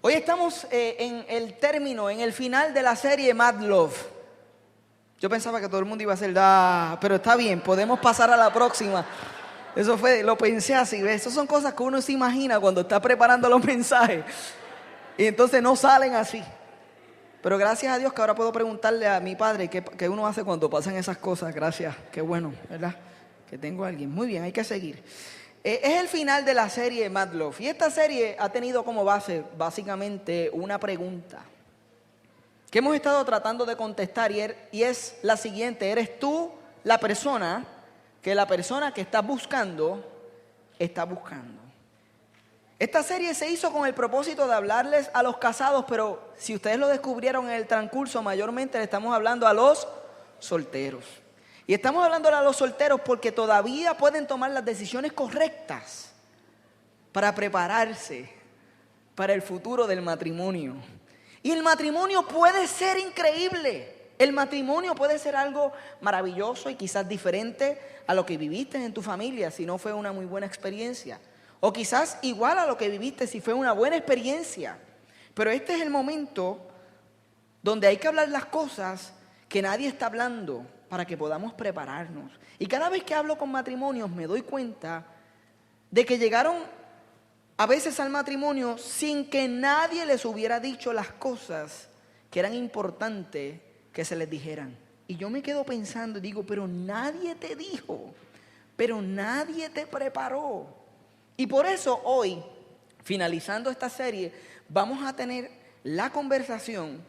Hoy estamos en el final de la serie Mad Love. Yo pensaba que todo el mundo iba a hacer, pero está bien, podemos pasar a la próxima. Lo pensé así, ¿ves? Esas son cosas que uno se imagina cuando está preparando los mensajes. Y entonces no salen así. Pero gracias a Dios que ahora puedo preguntarle a mi padre qué uno hace cuando pasan esas cosas. Gracias, qué bueno, ¿verdad? Que tengo a alguien. Muy bien, hay que seguir. Es el final de la serie Mad Love. Y esta serie ha tenido como base, básicamente, una pregunta que hemos estado tratando de contestar y es la siguiente. ¿Eres tú la persona que estás buscando está buscando? Esta serie se hizo con el propósito de hablarles a los casados, pero si ustedes lo descubrieron en el transcurso, mayormente le estamos hablando a los solteros. Y estamos hablando a los solteros porque todavía pueden tomar las decisiones correctas para prepararse para el futuro del matrimonio. Y el matrimonio puede ser increíble. El matrimonio puede ser algo maravilloso y quizás diferente a lo que viviste en tu familia si no fue una muy buena experiencia. O quizás igual a lo que viviste si fue una buena experiencia. Pero este es el momento donde hay que hablar las cosas que nadie está hablando para que podamos prepararnos. Y cada vez que hablo con matrimonios me doy cuenta de que llegaron a veces al matrimonio sin que nadie les hubiera dicho las cosas que eran importantes que se les dijeran. Y yo me quedo pensando y digo, pero nadie te dijo, pero nadie te preparó. Y por eso hoy, finalizando esta serie, vamos a tener la conversación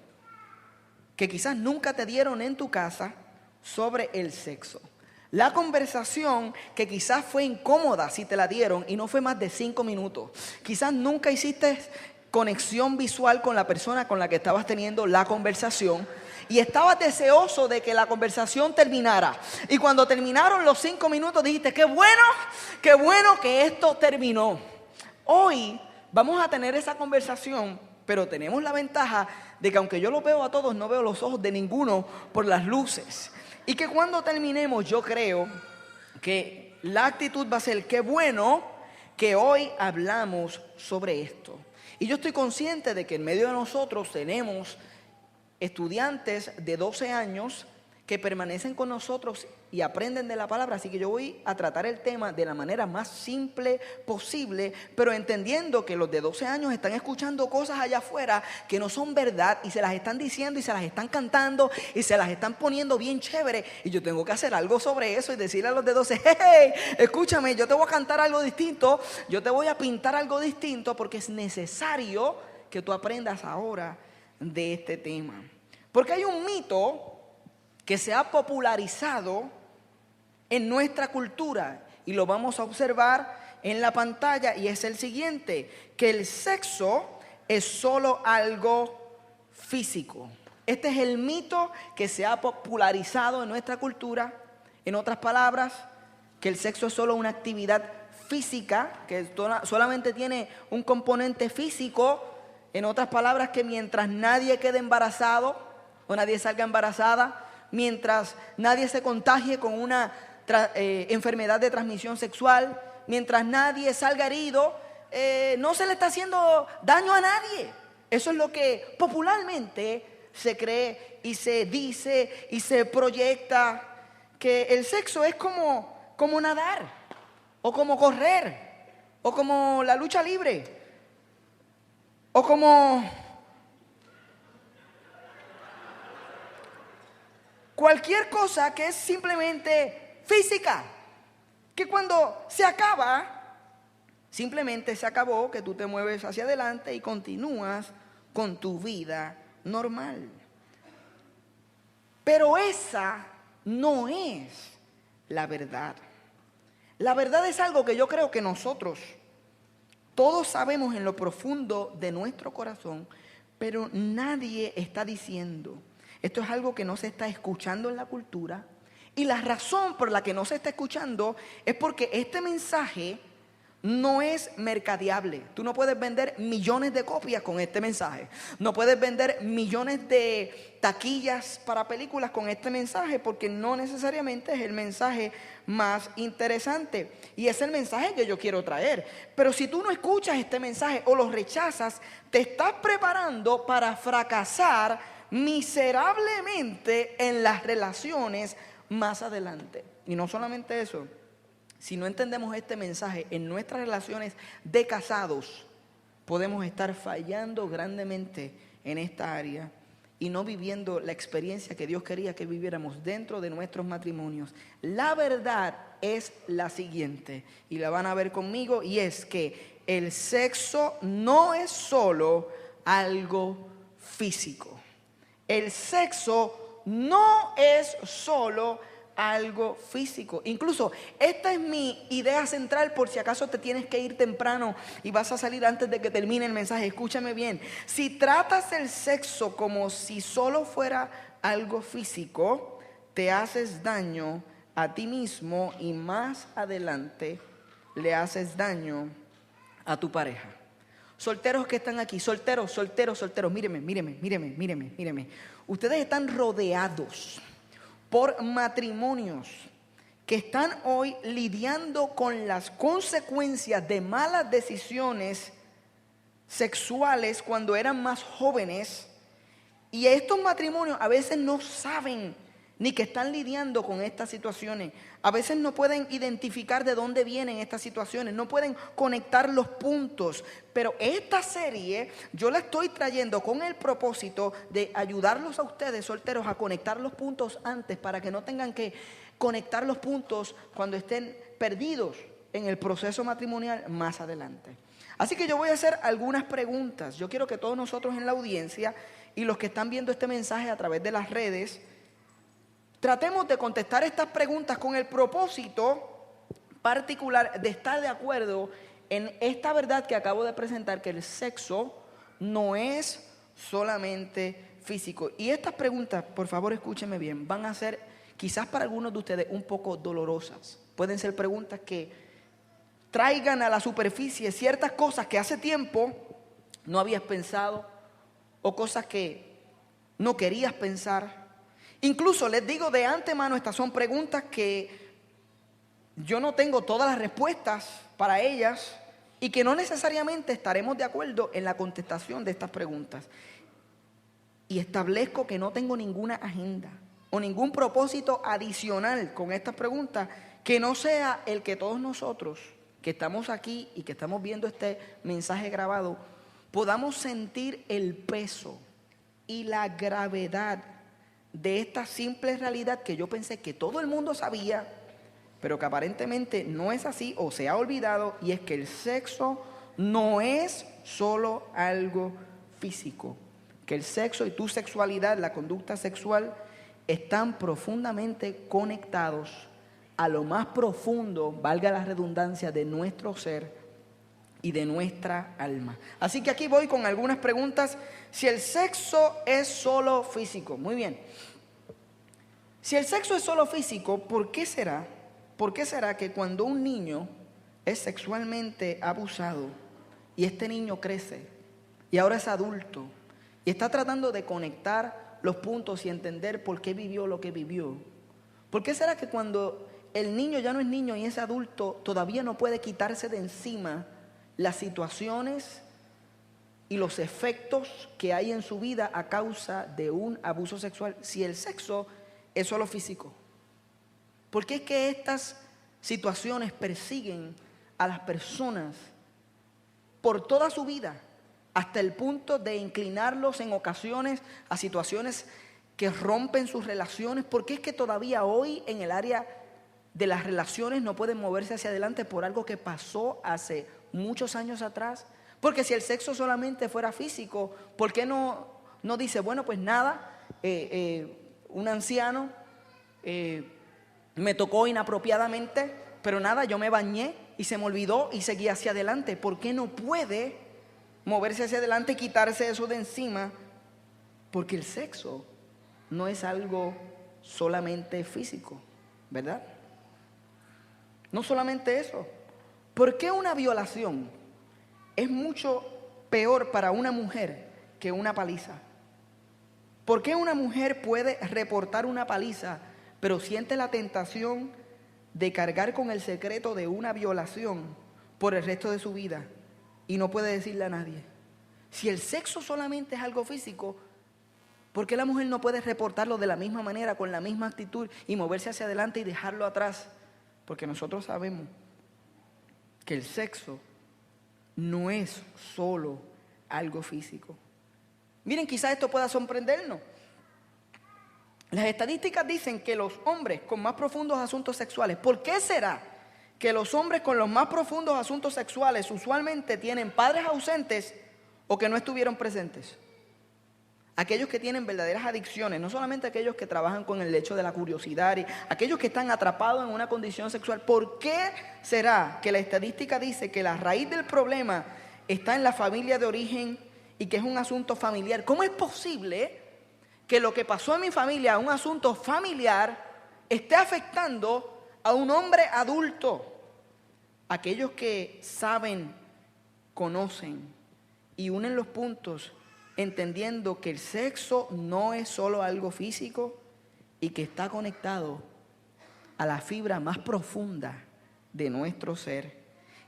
que quizás nunca te dieron en tu casa sobre el sexo. La conversación que quizás fue incómoda si te la dieron y no fue más de 5 minutos. Quizás nunca hiciste conexión visual con la persona con la que estabas teniendo la conversación y estabas deseoso de que la conversación terminara. Y cuando terminaron los 5 minutos dijiste, qué bueno que esto terminó. Hoy vamos a tener esa conversación, pero tenemos la ventaja de que aunque yo los veo a todos, no veo los ojos de ninguno por las luces. Y que cuando terminemos yo creo que la actitud va a ser, qué bueno que hoy hablamos sobre esto. Y yo estoy consciente de que en medio de nosotros tenemos estudiantes de 12 años que permanecen con nosotros y aprenden de la palabra. Así que yo voy a tratar el tema de la manera más simple posible, pero entendiendo que los de 12 años están escuchando cosas allá afuera que no son verdad y se las están diciendo y se las están cantando y se las están poniendo bien chévere. Y yo tengo que hacer algo sobre eso y decirle a los de 12, hey, escúchame, yo te voy a cantar algo distinto, yo te voy a pintar algo distinto porque es necesario que tú aprendas ahora de este tema. Porque hay un mito que se ha popularizado en nuestra cultura y lo vamos a observar en la pantalla y es el siguiente, que el sexo es solo algo físico. Este es el mito que se ha popularizado en nuestra cultura. En otras palabras, que el sexo es solo una actividad física, que solamente tiene un componente físico. En otras palabras, que mientras nadie quede embarazado o nadie salga embarazada, mientras nadie se contagie con una enfermedad de transmisión sexual, mientras nadie salga herido, no se le está haciendo daño a nadie. Eso es lo que popularmente se cree y se dice y se proyecta, que el sexo es como nadar, o como correr, o como la lucha libre, o como cualquier cosa que es simplemente física, que cuando se acaba, simplemente se acabó, que tú te mueves hacia adelante y continúas con tu vida normal. Pero esa no es la verdad. La verdad es algo que yo creo que nosotros todos sabemos en lo profundo de nuestro corazón, pero nadie está diciendo. Esto es algo que no se está escuchando en la cultura. Y la razón por la que no se está escuchando es porque este mensaje no es mercadeable. Tú no puedes vender millones de copias con este mensaje. No puedes vender millones de taquillas para películas con este mensaje, porque no necesariamente es el mensaje más interesante. Y es el mensaje que yo quiero traer. Pero si tú no escuchas este mensaje o lo rechazas, te estás preparando para fracasar miserablemente en las relaciones más adelante. Y no solamente eso. Si no entendemos este mensaje en nuestras relaciones de casados, podemos estar fallando grandemente en esta área y no viviendo la experiencia que Dios quería que viviéramos dentro de nuestros matrimonios. La verdad es la siguiente, y la van a ver conmigo, y es que el sexo no es solo algo físico. El sexo no es solo algo físico. Incluso esta es mi idea central, por si acaso te tienes que ir temprano y vas a salir antes de que termine el mensaje. Escúchame bien. Si tratas el sexo como si solo fuera algo físico, te haces daño a ti mismo y más adelante le haces daño a tu pareja. Solteros que están aquí, solteros, míreme. Ustedes están rodeados por matrimonios que están hoy lidiando con las consecuencias de malas decisiones sexuales cuando eran más jóvenes, y estos matrimonios a veces no saben ni que están lidiando con estas situaciones. A veces no pueden identificar de dónde vienen estas situaciones, no pueden conectar los puntos. Pero esta serie yo la estoy trayendo con el propósito de ayudarlos a ustedes solteros a conectar los puntos antes, para que no tengan que conectar los puntos cuando estén perdidos en el proceso matrimonial más adelante. Así que yo voy a hacer algunas preguntas. Yo quiero que todos nosotros en la audiencia y los que están viendo este mensaje a través de las redes, tratemos de contestar estas preguntas con el propósito particular de estar de acuerdo en esta verdad que acabo de presentar, que el sexo no es solamente físico. Y estas preguntas, por favor escúchenme bien, van a ser quizás para algunos de ustedes un poco dolorosas. Pueden ser preguntas que traigan a la superficie ciertas cosas que hace tiempo no habías pensado, o cosas que no querías pensar. Incluso les digo de antemano, estas son preguntas que yo no tengo todas las respuestas para ellas, y que no necesariamente estaremos de acuerdo en la contestación de estas preguntas. Y establezco que no tengo ninguna agenda o ningún propósito adicional con estas preguntas que no sea el que todos nosotros que estamos aquí y que estamos viendo este mensaje grabado podamos sentir el peso y la gravedad de esta simple realidad que yo pensé que todo el mundo sabía, pero que aparentemente no es así o se ha olvidado, y es que el sexo no es solo algo físico, que el sexo y tu sexualidad, la conducta sexual, están profundamente conectados a lo más profundo, valga la redundancia, de nuestro ser y de nuestra alma. Así que aquí voy con algunas preguntas. Si el sexo es solo físico, muy bien. Si el sexo es solo físico, ¿por qué será? ¿Por qué será que cuando un niño es sexualmente abusado y este niño crece y ahora es adulto y está tratando de conectar los puntos y entender por qué vivió lo que vivió? ¿Por qué será que cuando el niño ya no es niño y es adulto todavía no puede quitarse de encima las situaciones y los efectos que hay en su vida a causa de un abuso sexual, si el sexo es solo físico? ¿Por qué es que estas situaciones persiguen a las personas por toda su vida, hasta el punto de inclinarlos en ocasiones a situaciones que rompen sus relaciones? ¿Por qué es que todavía hoy en el área de las relaciones no pueden moverse hacia adelante por algo que pasó hace muchos años atrás? Porque si el sexo solamente fuera físico, ¿por qué no dice, bueno, pues nada, un anciano me tocó inapropiadamente, pero nada, yo me bañé y se me olvidó y seguí hacia adelante? ¿Por qué no puede moverse hacia adelante y quitarse eso de encima? Porque el sexo no es algo solamente físico, ¿verdad? No solamente eso. ¿Por qué una violación es mucho peor para una mujer que una paliza? ¿Por qué una mujer puede reportar una paliza, pero siente la tentación de cargar con el secreto de una violación por el resto de su vida y no puede decirle a nadie? Si el sexo solamente es algo físico, ¿por qué la mujer no puede reportarlo de la misma manera, con la misma actitud y moverse hacia adelante y dejarlo atrás? Porque nosotros sabemos que el sexo no es solo algo físico. Miren, quizás esto pueda sorprendernos. Las estadísticas dicen que los hombres con más profundos asuntos sexuales, ¿por qué será que los hombres con los más profundos asuntos sexuales usualmente tienen padres ausentes o que no estuvieron presentes? Aquellos que tienen verdaderas adicciones, no solamente aquellos que trabajan con el hecho de la curiosidad, y aquellos que están atrapados en una condición sexual. ¿Por qué será que la estadística dice que la raíz del problema está en la familia de origen y que es un asunto familiar? ¿Cómo es posible que lo que pasó en mi familia, un asunto familiar, esté afectando a un hombre adulto? Aquellos que saben, conocen y unen los puntos, entendiendo que el sexo no es solo algo físico y que está conectado a la fibra más profunda de nuestro ser.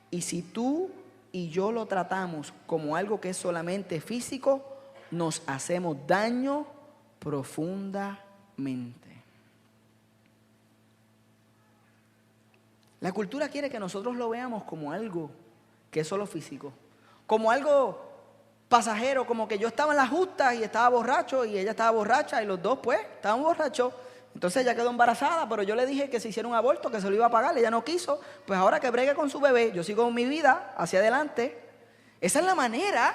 Y si tú y yo lo tratamos como algo que es solamente físico, nos hacemos daño profundamente. La cultura quiere que nosotros lo veamos como algo que es solo físico, como algo pasajero, como que yo estaba en las justas y estaba borracho y ella estaba borracha y los dos pues estaban borrachos. Entonces ella quedó embarazada, pero yo le dije que se hiciera un aborto, que se lo iba a pagar, ella no quiso. Pues ahora que bregue con su bebé, yo sigo con mi vida hacia adelante. Esa es la manera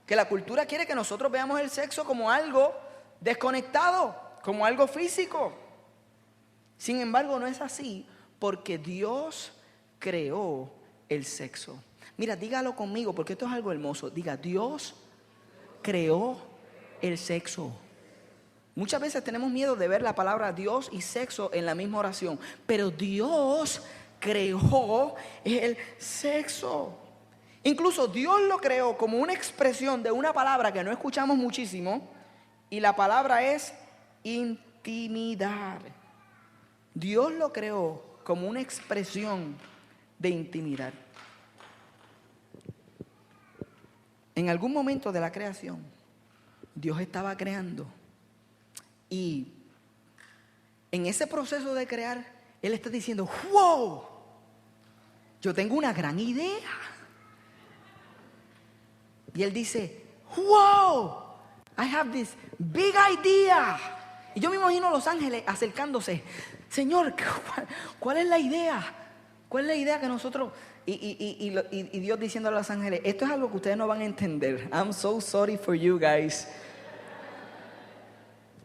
que la cultura quiere que nosotros veamos el sexo como algo desconectado, como algo físico. Sin embargo, no es así, porque Dios creó el sexo. Mira, dígalo conmigo, porque esto es algo hermoso. Diga, Dios creó el sexo. Muchas veces tenemos miedo de ver la palabra Dios y sexo en la misma oración, pero Dios creó el sexo. Incluso Dios lo creó como una expresión de una palabra que no escuchamos muchísimo, y la palabra es intimidad. Dios lo creó como una expresión de intimidad. En algún momento de la creación, Dios estaba creando, y en ese proceso de crear, Él está diciendo, wow, yo tengo una gran idea. Y Él dice, wow, I have this big idea. Y yo me imagino a los ángeles acercándose. Señor, ¿cuál es la idea? ¿Cuál es la idea que nosotros... Y Dios diciendo a los ángeles, esto es algo que ustedes no van a entender. I'm so sorry for you guys.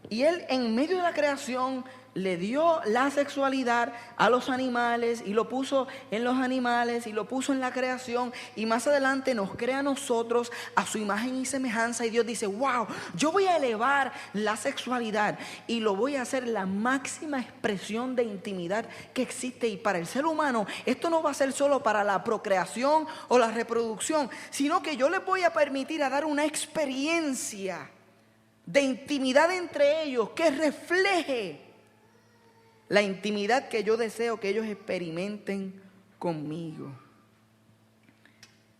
Y Él en medio de la creación le dio la sexualidad a los animales y lo puso en los animales y lo puso en la creación, y más adelante nos crea a nosotros a su imagen y semejanza, y Dios dice, wow, yo voy a elevar la sexualidad y lo voy a hacer la máxima expresión de intimidad que existe. Y para el ser humano esto no va a ser solo para la procreación o la reproducción, sino que yo les voy a permitir a dar una experiencia de intimidad entre ellos que refleje la intimidad que yo deseo que ellos experimenten conmigo.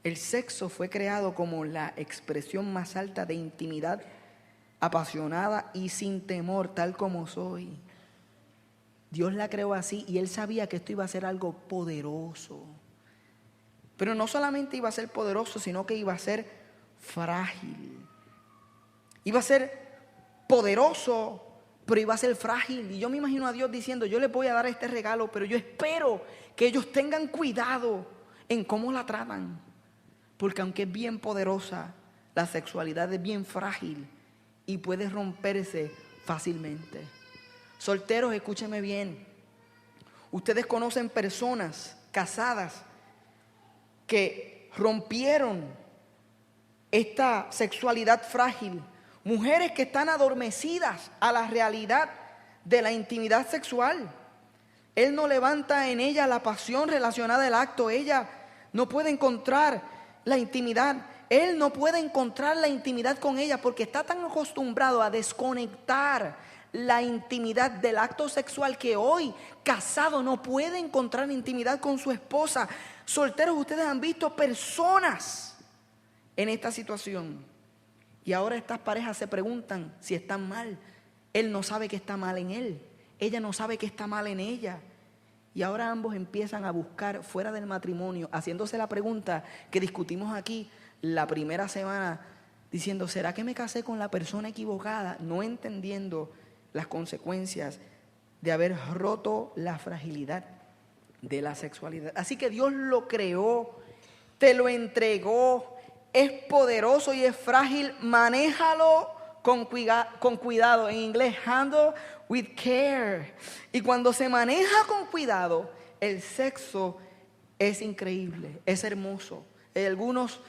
El sexo fue creado como la expresión más alta de intimidad apasionada y sin temor, tal como soy. Dios la creó así, y Él sabía que esto iba a ser algo poderoso. Pero no solamente iba a ser poderoso, sino que iba a ser frágil. Iba a ser poderoso, pero iba a ser frágil. Y yo me imagino a Dios diciendo, yo les voy a dar este regalo, pero yo espero que ellos tengan cuidado en cómo la tratan. Porque aunque es bien poderosa, la sexualidad es bien frágil y puede romperse fácilmente. Solteros, escúchenme bien. Ustedes conocen personas casadas que rompieron esta sexualidad frágil. Mujeres que están adormecidas a la realidad de la intimidad sexual. Él no levanta en ella la pasión relacionada al acto. Ella no puede encontrar la intimidad. Él no puede encontrar la intimidad con ella porque está tan acostumbrado a desconectar la intimidad del acto sexual que hoy, casado, no puede encontrar intimidad con su esposa. Solteros, ustedes han visto personas en esta situación. Y ahora estas parejas se preguntan si están mal. Él no sabe que está mal en él. Ella no sabe que está mal en ella. Y ahora ambos empiezan a buscar fuera del matrimonio, haciéndose la pregunta que discutimos aquí la primera semana, diciendo, ¿será que me casé con la persona equivocada? No entendiendo las consecuencias de haber roto la fragilidad de la sexualidad. Así que Dios lo creó, te lo entregó, es poderoso y es frágil, manéjalo con cuidado. En inglés, handle with care. Y cuando se maneja con cuidado, el sexo es increíble, es hermoso. Hay algunos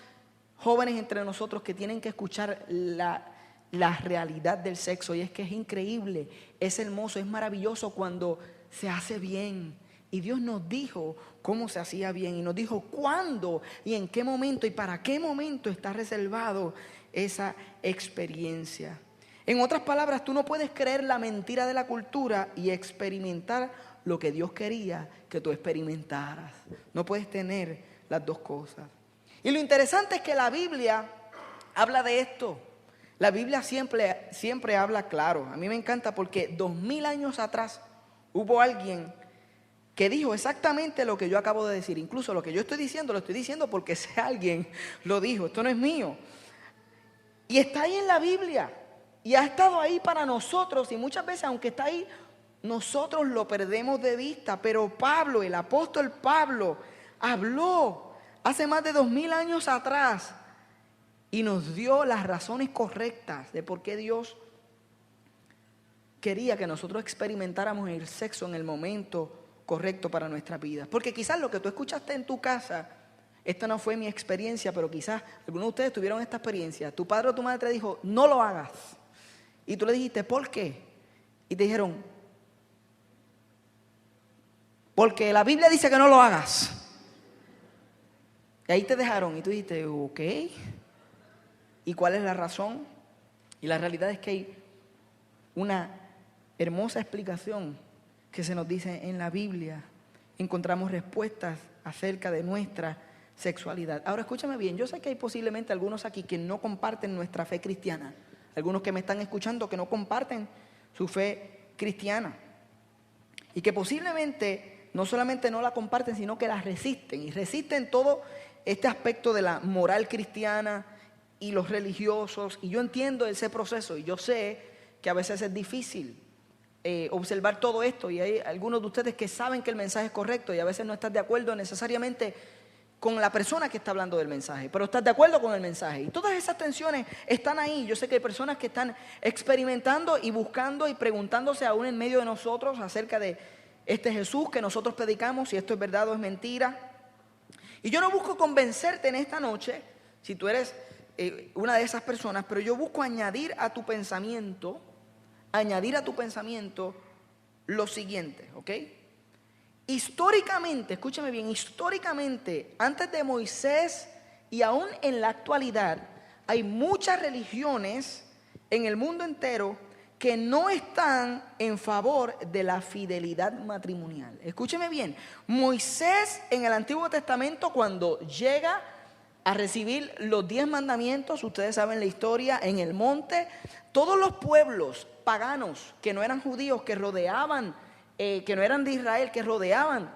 jóvenes entre nosotros que tienen que escuchar la realidad del sexo, y es que es increíble, es hermoso, es maravilloso cuando se hace bien. Y Dios nos dijo cómo se hacía bien y nos dijo cuándo y en qué momento y para qué momento está reservado esa experiencia. En otras palabras, tú no puedes creer la mentira de la cultura y experimentar lo que Dios quería que tú experimentaras. No puedes tener las dos cosas. Y lo interesante es que la Biblia habla de esto. La Biblia siempre habla claro. A mí me encanta porque 2000 años atrás hubo alguien que dijo exactamente lo que yo acabo de decir. Incluso lo que yo estoy diciendo, lo estoy diciendo porque ese alguien lo dijo. Esto no es mío. Y está ahí en la Biblia. Y ha estado ahí para nosotros. Y muchas veces, aunque está ahí, nosotros lo perdemos de vista. Pero Pablo, el apóstol Pablo, habló hace más de 2000 años atrás y nos dio las razones correctas de por qué Dios quería que nosotros experimentáramos el sexo en el momento correcto para nuestra vida. Porque quizás lo que tú escuchaste en tu casa, esta no fue mi experiencia, pero quizás algunos de ustedes tuvieron esta experiencia. Tu padre o tu madre te dijo, no lo hagas. Y tú le dijiste, ¿por qué? Y te dijeron, porque la Biblia dice que no lo hagas. Y ahí te dejaron y tú dijiste, ok. ¿Y cuál es la razón? Y la realidad es que hay una hermosa explicación que se nos dice en la Biblia. Encontramos respuestas acerca de nuestra sexualidad. Ahora escúchame bien, yo sé que hay posiblemente algunos aquí que no comparten nuestra fe cristiana. Algunos que me están escuchando que no comparten su fe cristiana. Y que posiblemente no solamente no la comparten, sino que la resisten. Y resisten todo este aspecto de la moral cristiana y los religiosos. Y yo entiendo ese proceso y yo sé que a veces es difícil observar todo esto. Y hay algunos de ustedes que saben que el mensaje es correcto y a veces no están de acuerdo necesariamente con la persona que está hablando del mensaje, pero estás de acuerdo con el mensaje. Y todas esas tensiones están ahí. Yo sé que hay personas que están experimentando y buscando y preguntándose aún en medio de nosotros acerca de este Jesús que nosotros predicamos, si esto es verdad o es mentira. Y yo no busco convencerte en esta noche, si tú eres una de esas personas, pero yo busco añadir a tu pensamiento lo siguiente, ¿ok? Históricamente, escúchame bien, históricamente, antes de Moisés y aún en la actualidad, hay muchas religiones en el mundo entero que no están en favor de la fidelidad matrimonial. Escúcheme bien, Moisés en el Antiguo Testamento, cuando llega a recibir los 10 mandamientos, ustedes saben la historia, en el monte, todos los pueblos paganos que no eran judíos, que rodeaban, que no eran de Israel, que rodeaban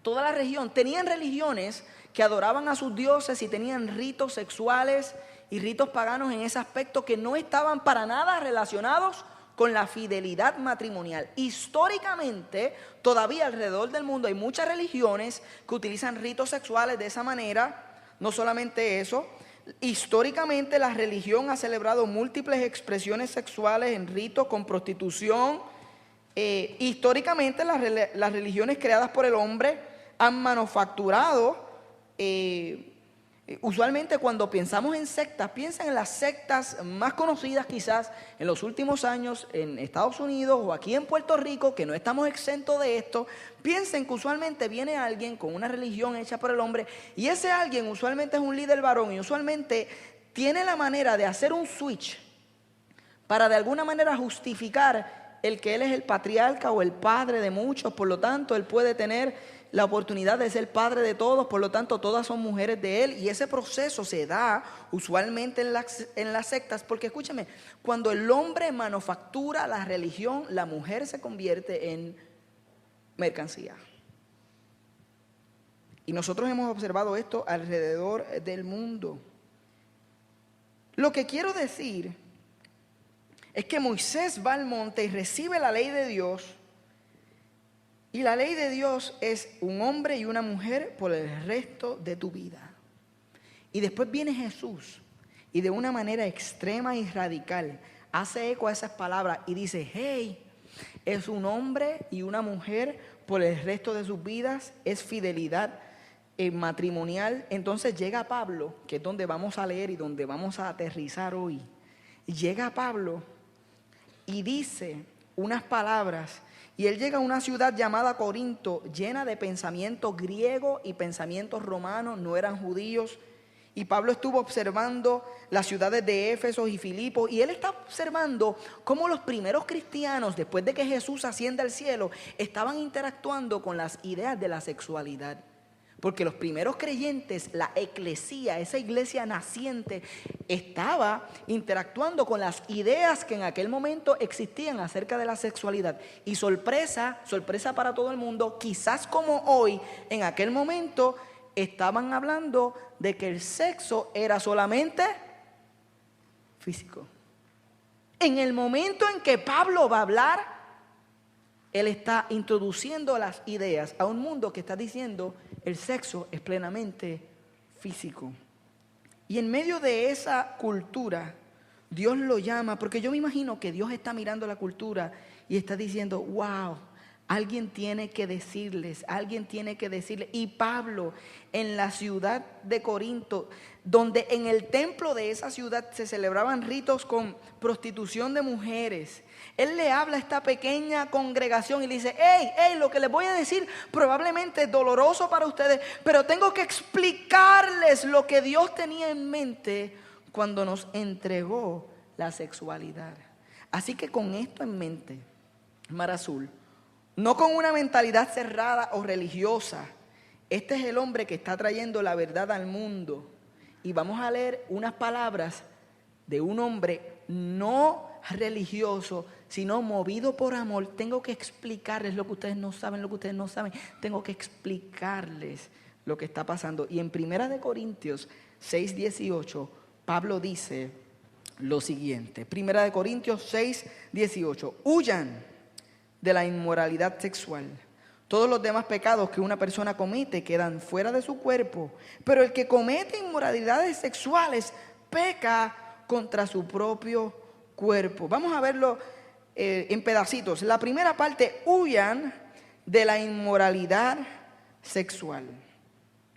toda la región, tenían religiones que adoraban a sus dioses y tenían ritos sexuales y ritos paganos en ese aspecto que no estaban para nada relacionados con la fidelidad matrimonial. Históricamente, todavía alrededor del mundo hay muchas religiones que utilizan ritos sexuales de esa manera. No solamente eso, históricamente la religión ha celebrado múltiples expresiones sexuales en ritos con prostitución. Históricamente las religiones creadas por el hombre han manufacturado Usualmente cuando pensamos en sectas, piensan en las sectas más conocidas quizás en los últimos años en Estados Unidos o aquí en Puerto Rico, que no estamos exentos de esto. Piensen que usualmente viene alguien con una religión hecha por el hombre y ese alguien usualmente es un líder varón y usualmente tiene la manera de hacer un switch para de alguna manera justificar el que él es el patriarca o el padre de muchos. Por lo tanto, él puede tener la oportunidad de ser padre de todos, por lo tanto todas son mujeres de él, y ese proceso se da usualmente en las sectas, porque escúchame, cuando el hombre manufactura la religión, la mujer se convierte en mercancía. Y nosotros hemos observado esto alrededor del mundo. Lo que quiero decir es que Moisés va al monte y recibe la ley de Dios. Y la ley de Dios es un hombre y una mujer por el resto de tu vida. Y después viene Jesús y de una manera extrema y radical hace eco a esas palabras y dice, hey, es un hombre y una mujer por el resto de sus vidas, es fidelidad matrimonial. Entonces llega Pablo, que es donde vamos a leer y donde vamos a aterrizar hoy. Llega Pablo y dice unas palabras. Y él llega a una ciudad llamada Corinto, llena de pensamientos griegos y pensamientos romanos, no eran judíos. Y Pablo estuvo observando las ciudades de Éfeso y Filipos. Y él está observando cómo los primeros cristianos, después de que Jesús asciende al cielo, estaban interactuando con las ideas de la sexualidad. Porque los primeros creyentes, la eclesía, esa iglesia naciente, estaba interactuando con las ideas que en aquel momento existían acerca de la sexualidad. Y sorpresa para todo el mundo, quizás como hoy, en aquel momento estaban hablando de que el sexo era solamente físico. En el momento en que Pablo va a hablar, él está introduciendo las ideas a un mundo que está diciendo el sexo es plenamente físico. Y en medio de esa cultura, Dios lo llama, porque yo me imagino que Dios está mirando la cultura y está diciendo, wow, alguien tiene que decirles. Y Pablo, en la ciudad de Corinto, donde en el templo de esa ciudad se celebraban ritos con prostitución de mujeres, él le habla a esta pequeña congregación y le dice, hey, lo que les voy a decir probablemente es doloroso para ustedes, pero tengo que explicarles lo que Dios tenía en mente cuando nos entregó la sexualidad. Así que con esto en mente, Mar Azul, no con una mentalidad cerrada o religiosa, este es el hombre que está trayendo la verdad al mundo. Y vamos a leer unas palabras de un hombre no religioso, sino movido por amor. Tengo que explicarles lo que ustedes no saben, tengo que explicarles lo que está pasando. Y en 1 Corintios 6:18, Pablo dice lo siguiente. 1 Corintios 6:18, huyan de la inmoralidad sexual. Todos los demás pecados que una persona comete quedan fuera de su cuerpo, pero el que comete inmoralidades sexuales peca contra su propio cuerpo. Vamos a verlo en pedacitos. La primera parte, huyan de la inmoralidad sexual.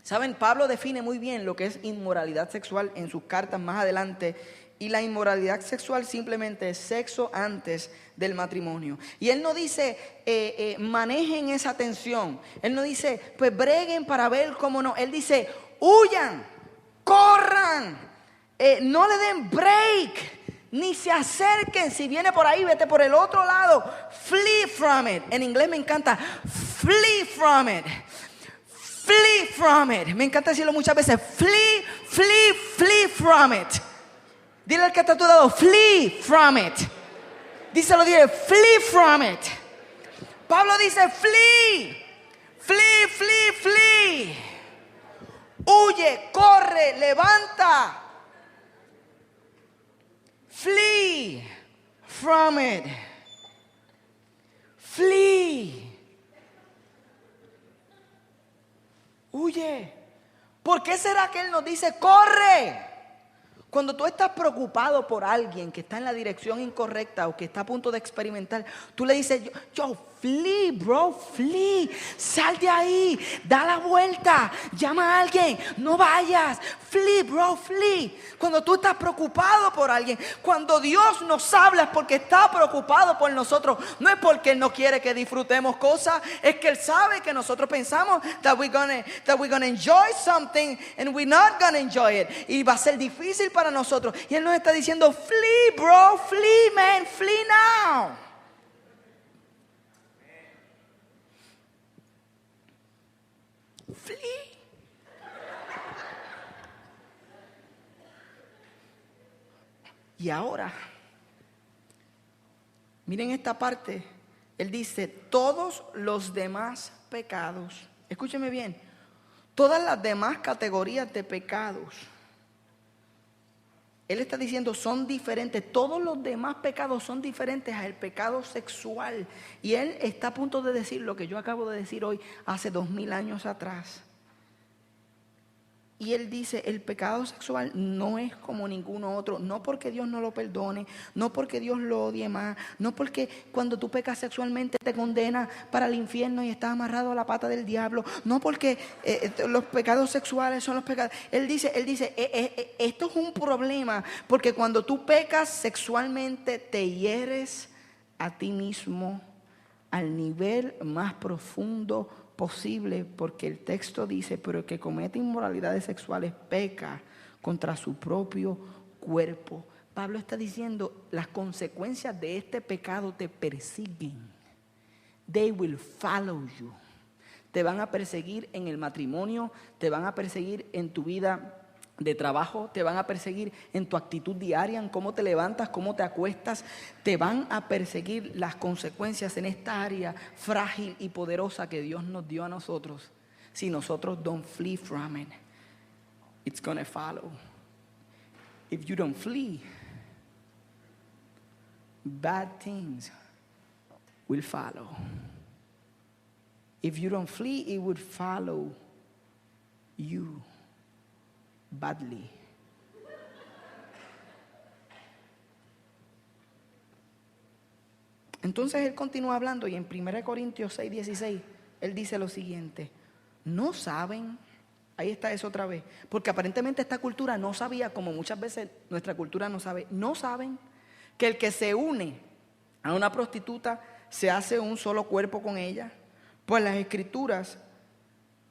Saben, Pablo define muy bien lo que es inmoralidad sexual en sus cartas más adelante. Y la inmoralidad sexual simplemente es sexo antes del matrimonio. Y él no dice, manejen esa tensión. Él no dice, pues breguen para ver cómo no. Él dice, huyan, corran, no le den break. Ni se acerquen. Si viene por ahí, vete por el otro lado. Flee from it. En inglés me encanta. Flee from it. Flee from it. Me encanta decirlo muchas veces. Flee from it. Dile al que está a tu lado, flee from it. Díselo, dile, flee from it. Pablo dice, flee. Huye, corre, levanta. Flee from it. Flee. Huye. ¿Por qué será que Él nos dice, corre? Cuando tú estás preocupado por alguien que está en la dirección incorrecta o que está a punto de experimentar, tú le dices, yo Flee, bro, flee. Sal de ahí, da la vuelta, llama a alguien, no vayas. Flee, bro, flee. Cuando tú estás preocupado por alguien, cuando Dios nos habla es porque está preocupado por nosotros. No es porque Él no quiere que disfrutemos cosas, es que Él sabe que nosotros pensamos that we're gonna enjoy something and we're not gonna enjoy it. Y va a ser difícil para nosotros. Y Él nos está diciendo, flee, bro, flee, man, flee now. Flee. Y ahora, miren esta parte. Él dice, todos los demás pecados, escúcheme bien, todas las demás categorías de pecados, Él está diciendo son diferentes, todos los demás pecados son diferentes al pecado sexual. Y Él está a punto de decir lo que yo acabo de decir hoy, hace 2000 años atrás. Y Él dice, el pecado sexual no es como ninguno otro, no porque Dios no lo perdone, no porque Dios lo odie más, no porque cuando tú pecas sexualmente te condena para el infierno y estás amarrado a la pata del diablo, no porque los pecados sexuales son los pecados. Él dice, esto es un problema porque cuando tú pecas sexualmente te hieres a ti mismo al nivel más profundo posible, porque el texto dice, pero el que comete inmoralidades sexuales peca contra su propio cuerpo. Pablo está diciendo, las consecuencias de este pecado te persiguen. They will follow you. Te van a perseguir en el matrimonio, te van a perseguir en tu vida de trabajo, te van a perseguir en tu actitud diaria, en cómo te levantas, cómo te acuestas. Te van a perseguir las consecuencias en esta área frágil y poderosa que Dios nos dio a nosotros. Si nosotros don't flee from it, it's gonna follow. If you don't flee, bad things will follow. If you don't flee, it would follow you badly. Entonces Él continúa hablando y en 1 Corintios 6:16 Él dice lo siguiente, no saben, ahí está eso otra vez, porque aparentemente esta cultura no sabía, como muchas veces nuestra cultura no sabe, no saben que el que se une a una prostituta se hace un solo cuerpo con ella, pues las escrituras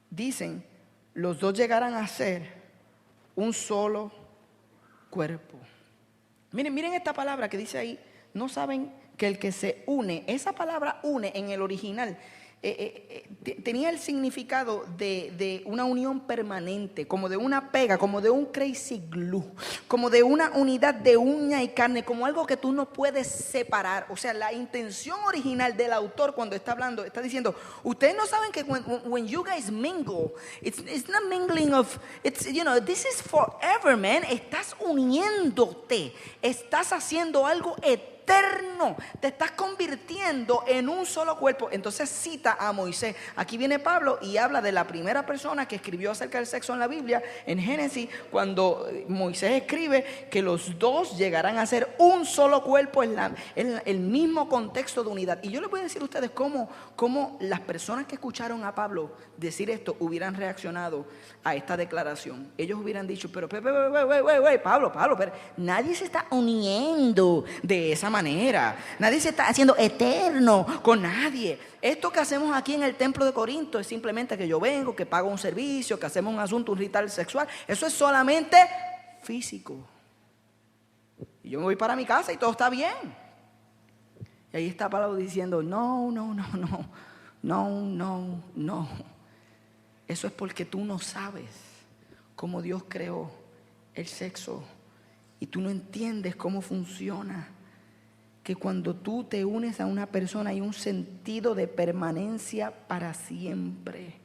dicen, los dos llegarán a ser un solo cuerpo. Miren esta palabra que dice ahí, no saben que el que se une, esa palabra une en el original tenía el significado de una unión permanente, como de una pega, como de un crazy glue, como de una unidad de uña y carne, como algo que tú no puedes separar. O sea, la intención original del autor cuando está hablando, está diciendo, ustedes no saben que when you guys mingle, it's not mingling of, it's, you know, this is forever, man. Estás uniéndote, estás haciendo algo eterno, te estás convirtiendo en un solo cuerpo. Entonces cita a Moisés. Aquí viene Pablo y habla de la primera persona que escribió acerca del sexo en la Biblia, en Génesis, cuando Moisés escribe que los dos llegarán a ser un solo cuerpo en el mismo contexto de unidad. Y yo les voy a decir a ustedes cómo las personas que escucharon a Pablo decir esto hubieran reaccionado a esta declaración. Ellos hubieran dicho, pero Pablo, pero nadie se está uniendo de esa manera, nadie se está haciendo eterno con nadie. Esto que hacemos aquí en el templo de Corinto es simplemente que yo vengo, que pago un servicio, que hacemos un asunto, un ritual sexual. Eso es solamente físico. Y yo me voy para mi casa y todo está bien. Y ahí está Pablo diciendo, no. Eso es porque tú no sabes cómo Dios creó el sexo y tú no entiendes cómo funciona. Que cuando tú te unes a una persona hay un sentido de permanencia para siempre.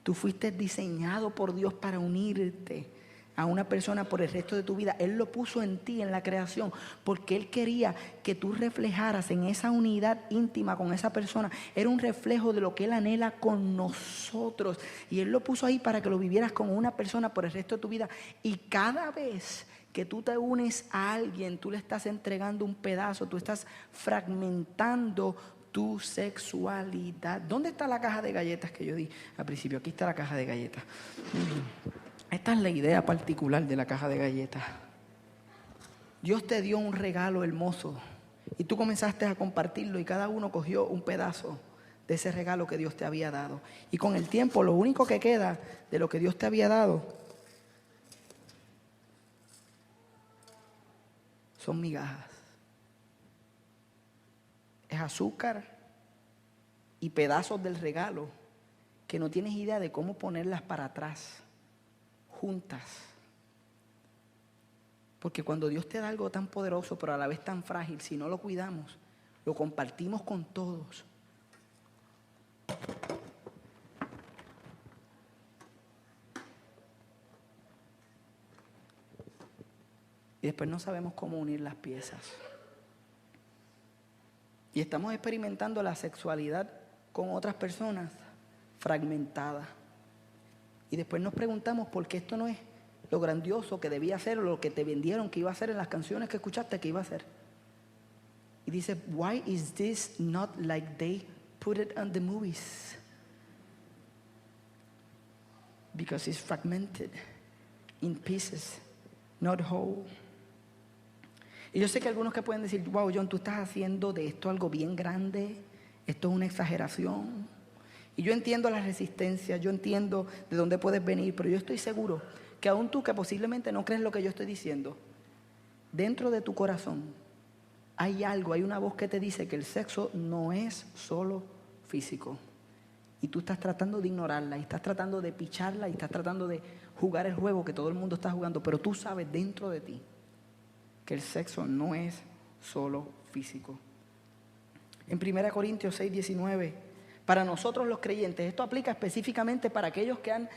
Tú fuiste diseñado por Dios para unirte a una persona por el resto de tu vida. Él lo puso en ti, en la creación, porque Él quería que tú reflejaras en esa unidad íntima con esa persona. Era un reflejo de lo que Él anhela con nosotros. Y Él lo puso ahí para que lo vivieras con una persona por el resto de tu vida. Y cada vez que tú te unes a alguien, tú le estás entregando un pedazo, tú estás fragmentando tu sexualidad. ¿Dónde está la caja de galletas que yo di al principio? Aquí está la caja de galletas. Esta es la idea particular de la caja de galletas. Dios te dio un regalo hermoso y tú comenzaste a compartirlo y cada uno cogió un pedazo de ese regalo que Dios te había dado. Y con el tiempo lo único que queda de lo que Dios te había dado son migajas. Es azúcar y pedazos del regalo que no tienes idea de cómo ponerlas para atrás, juntas. Porque cuando Dios te da algo tan poderoso, pero a la vez tan frágil, si no lo cuidamos, lo compartimos con todos. Y después no sabemos cómo unir las piezas. Y estamos experimentando la sexualidad con otras personas fragmentada. Y después nos preguntamos por qué esto no es lo grandioso que debía ser o lo que te vendieron que iba a ser en las canciones que escuchaste que iba a ser. Y dice, why is this not like they put it on the movies? Because it's fragmented in pieces, not whole. Y yo sé que algunos que pueden decir, wow, John, tú estás haciendo de esto algo bien grande, esto es una exageración. Y yo entiendo la resistencia, yo entiendo de dónde puedes venir, pero yo estoy seguro que aún tú que posiblemente no crees lo que yo estoy diciendo, dentro de tu corazón hay algo, hay una voz que te dice que el sexo no es solo físico. Y tú estás tratando de ignorarla, y estás tratando de picharla, y estás tratando de jugar el juego que todo el mundo está jugando, pero tú sabes dentro de ti que el sexo no es solo físico. En 1 Corintios 6:19, para nosotros los creyentes, esto aplica específicamente para aquellos que han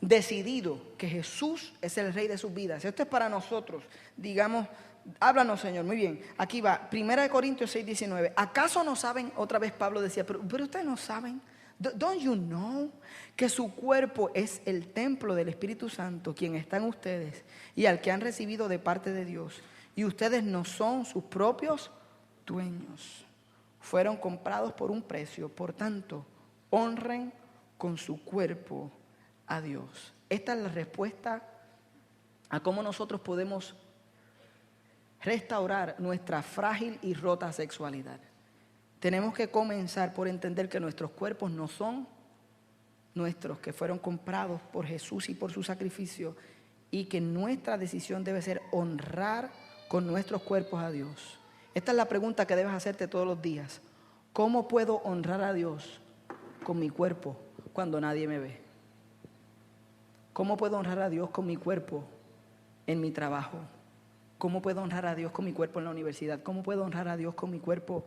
decidido que Jesús es el Rey de sus vidas. Esto es para nosotros, digamos, háblanos Señor, muy bien, aquí va, 1 Corintios 6:19, ¿acaso no saben? Otra vez Pablo decía, pero ustedes no saben, don't you know que su cuerpo es el templo del Espíritu Santo, quien está en ustedes y al que han recibido de parte de Dios, y ustedes no son sus propios dueños, fueron comprados por un precio, por tanto, honren con su cuerpo a Dios. Esta es la respuesta a cómo nosotros podemos restaurar nuestra frágil y rota sexualidad. Tenemos que comenzar por entender que nuestros cuerpos no son nuestros, que fueron comprados por Jesús y por su sacrificio, y que nuestra decisión debe ser honrar con nuestros cuerpos a Dios. Esta es la pregunta que debes hacerte todos los días. ¿Cómo puedo honrar a Dios con mi cuerpo cuando nadie me ve? ¿Cómo puedo honrar a Dios con mi cuerpo en mi trabajo? ¿Cómo puedo honrar a Dios con mi cuerpo en la universidad? ¿Cómo puedo honrar a Dios con mi cuerpo?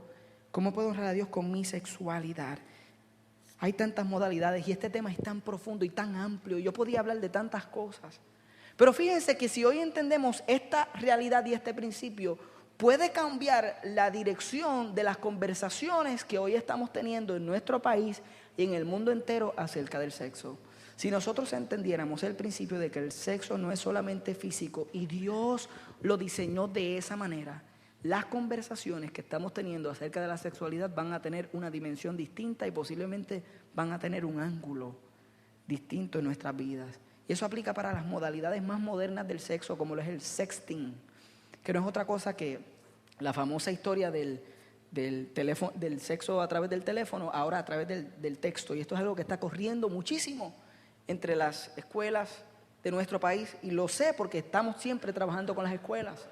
¿Cómo puedo honrar a Dios con mi sexualidad? Hay tantas modalidades y este tema es tan profundo y tan amplio. Yo podía hablar de tantas cosas. Pero fíjense que si hoy entendemos esta realidad y este principio, puede cambiar la dirección de las conversaciones que hoy estamos teniendo en nuestro país y en el mundo entero acerca del sexo. Si nosotros entendiéramos el principio de que el sexo no es solamente físico y Dios lo diseñó de esa manera, las conversaciones que estamos teniendo acerca de la sexualidad van a tener una dimensión distinta y posiblemente van a tener un ángulo distinto en nuestras vidas. Y eso aplica para las modalidades más modernas del sexo, como lo es el sexting, que no es otra cosa que la famosa historia del sexo a través del teléfono, ahora a través del texto. Y esto es algo que está corriendo muchísimo entre las escuelas de nuestro país, y lo sé porque estamos siempre trabajando con las escuelas.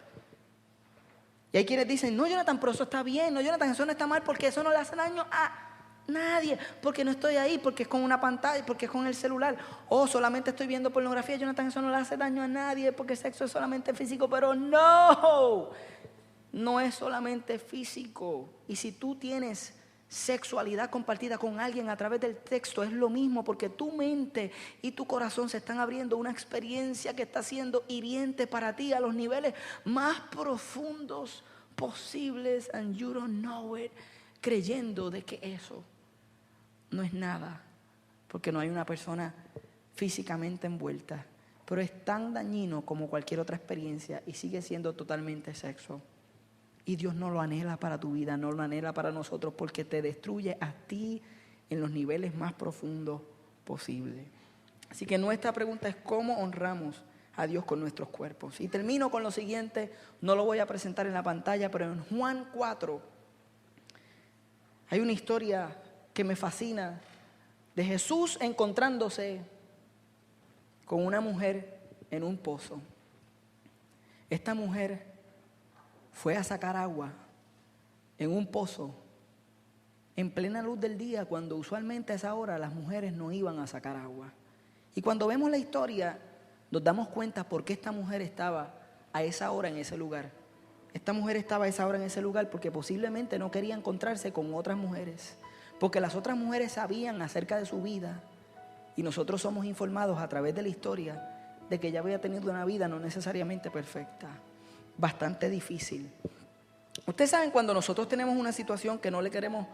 Y hay quienes dicen, no Jonathan, pero eso está bien, no Jonathan, eso no está mal porque eso no le hace daño a nadie, porque no estoy ahí, porque es con una pantalla, porque es con el celular, o solamente estoy viendo pornografía. Jonathan, eso no le hace daño a nadie porque el sexo es solamente físico. Pero no es solamente físico. Y si tú tienes sexualidad compartida con alguien a través del texto, es lo mismo, porque tu mente y tu corazón se están abriendo una experiencia que está siendo hiriente para ti a los niveles más profundos posibles, and you don't know it, creyendo de que eso no es nada, porque no hay una persona físicamente envuelta, pero es tan dañino como cualquier otra experiencia y sigue siendo totalmente sexo. Y Dios no lo anhela para tu vida, no lo anhela para nosotros, porque te destruye a ti en los niveles más profundos posibles. Así que nuestra pregunta es cómo honramos a Dios con nuestros cuerpos. Y termino con lo siguiente, no lo voy a presentar en la pantalla, pero en Juan 4 hay una historia que me fascina de Jesús encontrándose con una mujer en un pozo. Esta mujer fue a sacar agua en un pozo en plena luz del día, cuando usualmente a esa hora las mujeres no iban a sacar agua. Y cuando vemos la historia, nos damos cuenta por qué esta mujer estaba a esa hora en ese lugar. Esta mujer estaba a esa hora en ese lugar porque posiblemente no quería encontrarse con otras mujeres, porque las otras mujeres sabían acerca de su vida y nosotros somos informados a través de la historia de que ella había tenido una vida no necesariamente perfecta, bastante difícil. Ustedes saben, cuando nosotros tenemos una situación que no le queremos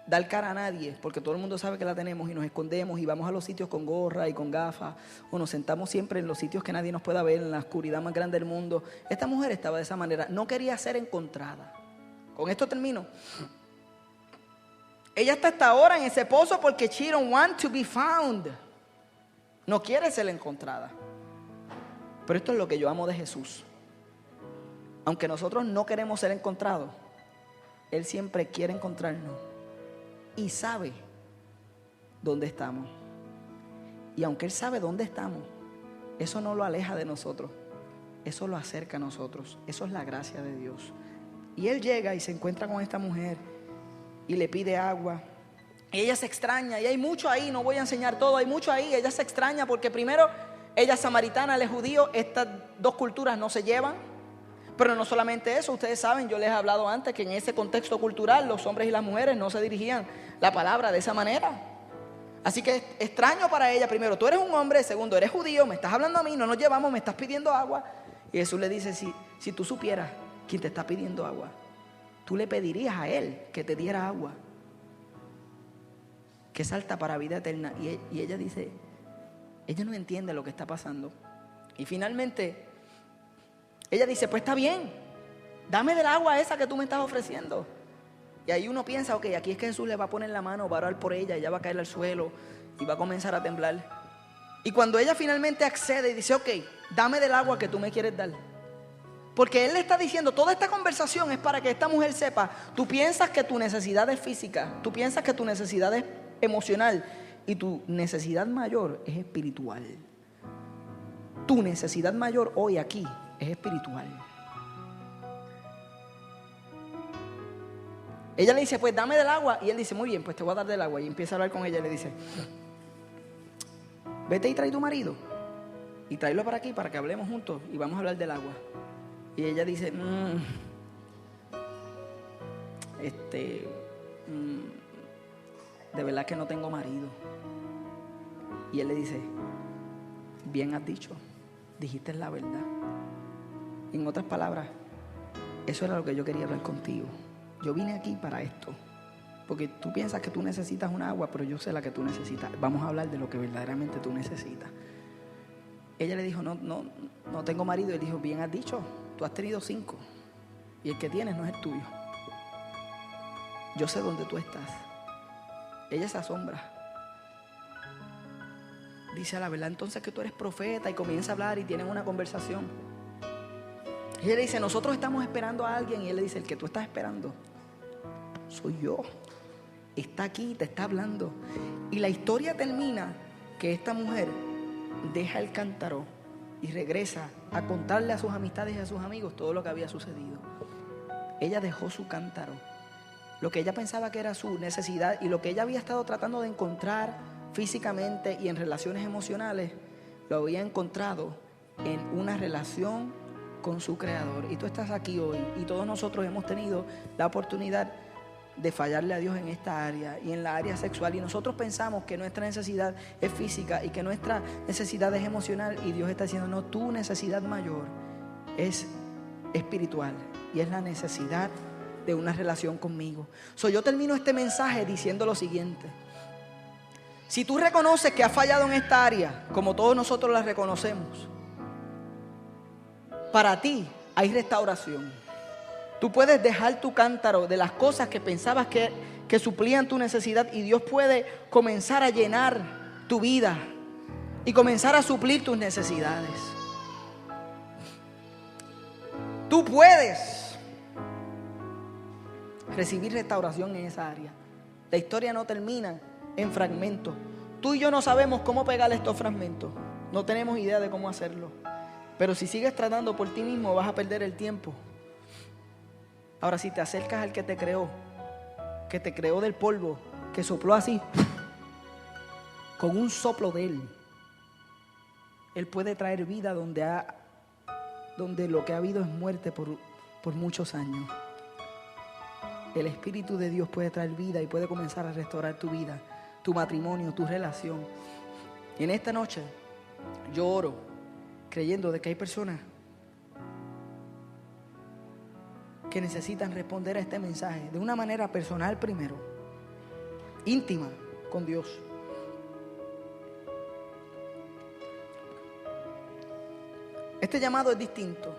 dar cara a nadie, porque todo el mundo sabe que la tenemos y nos escondemos y vamos a los sitios con gorra y con gafas, o nos sentamos siempre en los sitios que nadie nos pueda ver, en la oscuridad más grande del mundo. Esta mujer estaba de esa manera, no quería ser encontrada. Con esto termino. Ella está hasta ahora en ese pozo porque she don't want to be found. No quiere ser encontrada. Pero esto es lo que yo amo de Jesús. Aunque nosotros no queremos ser encontrados, Él siempre quiere encontrarnos y sabe dónde estamos. Y aunque Él sabe dónde estamos, eso no lo aleja de nosotros, eso lo acerca a nosotros. Eso es la gracia de Dios. Y Él llega y se encuentra con esta mujer y le pide agua. Y ella se extraña, y hay mucho ahí, no voy a enseñar todo, hay mucho ahí. Ella se extraña porque primero ella es samaritana, él es judío, estas dos culturas no se llevan. Pero no solamente eso, ustedes saben, yo les he hablado antes que en ese contexto cultural los hombres y las mujeres no se dirigían la palabra de esa manera. Así que es extraño para ella, primero, tú eres un hombre, segundo, eres judío, me estás hablando a mí, no nos llevamos, me estás pidiendo agua. Y Jesús le dice, si tú supieras quién te está pidiendo agua, tú le pedirías a Él que te diera agua, que salta para vida eterna. Y ella dice, ella no entiende lo que está pasando. Y finalmente ella dice, pues está bien, dame del agua esa que tú me estás ofreciendo. Y ahí uno piensa, ok, aquí es que Jesús le va a poner la mano, va a orar por ella, ella va a caer al suelo y va a comenzar a temblar. Y cuando ella finalmente accede y dice, ok, dame del agua que tú me quieres dar, porque Él le está diciendo, toda esta conversación es para que esta mujer sepa, tú piensas que tu necesidad es física, tú piensas que tu necesidad es emocional y tu necesidad mayor es espiritual. Tu necesidad mayor hoy aquí es espiritual. Ella le dice, pues dame del agua. Y él dice, muy bien, pues te voy a dar del agua. Y empieza a hablar con ella y le dice, vete y trae tu marido y tráelo para aquí para que hablemos juntos y vamos a hablar del agua. Y ella dice, de verdad que no tengo marido. Y él le dice, bien has dicho, dijiste la verdad. En otras palabras, eso era lo que yo quería hablar contigo. Yo vine aquí para esto, porque tú piensas que tú necesitas un agua, pero yo sé la que tú necesitas. Vamos a hablar de lo que verdaderamente tú necesitas. Ella le dijo, no tengo marido. Él dijo, bien has dicho, tú has tenido 5 y el que tienes no es el tuyo. Yo sé dónde tú estás. Ella se asombra. Dice, a la verdad entonces que tú eres profeta, y comienza a hablar y tienen una conversación. Y ella le dice, nosotros estamos esperando a alguien. Y él le dice, el que tú estás esperando soy yo. Está aquí, te está hablando. Y la historia termina que esta mujer deja el cántaro y regresa a contarle a sus amistades y a sus amigos todo lo que había sucedido. Ella dejó su cántaro, lo que ella pensaba que era su necesidad y lo que ella había estado tratando de encontrar físicamente y en relaciones emocionales, lo había encontrado en una relación con su Creador. Y tú estás aquí hoy y todos nosotros hemos tenido la oportunidad de fallarle a Dios en esta área y en la área sexual, y nosotros pensamos que nuestra necesidad es física y que nuestra necesidad es emocional, y Dios está diciendo, no, tu necesidad mayor es espiritual y es la necesidad de una relación conmigo. Yo termino este mensaje diciendo lo siguiente: si tú reconoces que has fallado en esta área, como todos nosotros la reconocemos, para ti hay restauración. Tú puedes dejar tu cántaro de las cosas que pensabas que suplían tu necesidad, y Dios puede comenzar a llenar tu vida y comenzar a suplir tus necesidades. Tú puedes recibir restauración en esa área. La historia no termina en fragmentos. Tú y yo no sabemos cómo pegar estos fragmentos. No tenemos idea de cómo hacerlo. Pero si sigues tratando por ti mismo, vas a perder el tiempo. Ahora, si te acercas al que te creó del polvo, que sopló así, con un soplo de Él puede traer vida donde lo que ha habido es muerte por muchos años. El Espíritu de Dios puede traer vida y puede comenzar a restaurar tu vida, tu matrimonio, tu relación. Y en esta noche yo oro creyendo de que hay personas que necesitan responder a este mensaje de una manera personal primero, íntima con Dios. Este llamado es distinto.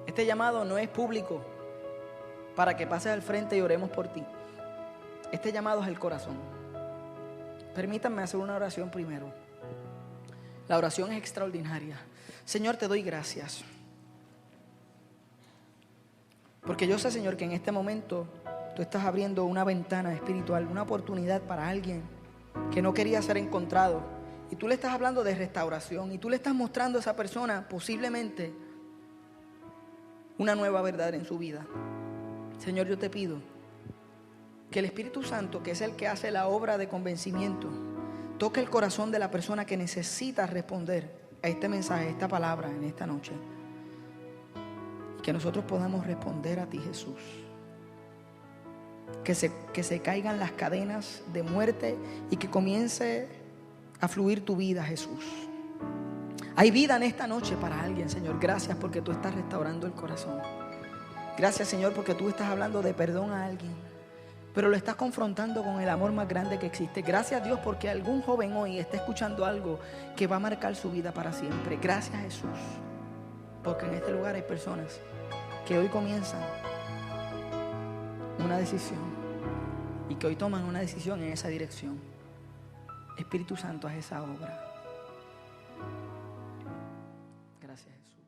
Este llamado no es público para que pases al frente y oremos por ti. Este llamado es el corazón. Permítanme hacer una oración primero. La oración es extraordinaria. Señor, te doy gracias. Porque yo sé, Señor, que en este momento tú estás abriendo una ventana espiritual, una oportunidad para alguien que no quería ser encontrado. Y tú le estás hablando de restauración. Y tú le estás mostrando a esa persona posiblemente una nueva verdad en su vida. Señor, yo te pido que el Espíritu Santo, que es el que hace la obra de convencimiento, toque el corazón de la persona que necesita responder a este mensaje, a esta palabra en esta noche. Y que nosotros podamos responder a ti, Jesús. Que se caigan las cadenas de muerte y que comience a fluir tu vida, Jesús. Hay vida en esta noche para alguien, Señor. Gracias porque tú estás restaurando el corazón. Gracias, Señor, porque tú estás hablando de perdón a alguien, pero lo estás confrontando con el amor más grande que existe. Gracias, Dios, porque algún joven hoy está escuchando algo que va a marcar su vida para siempre. Gracias, Jesús, porque en este lugar hay personas que hoy comienzan una decisión y que hoy toman una decisión en esa dirección. Espíritu Santo, haz esa obra. Gracias, Jesús.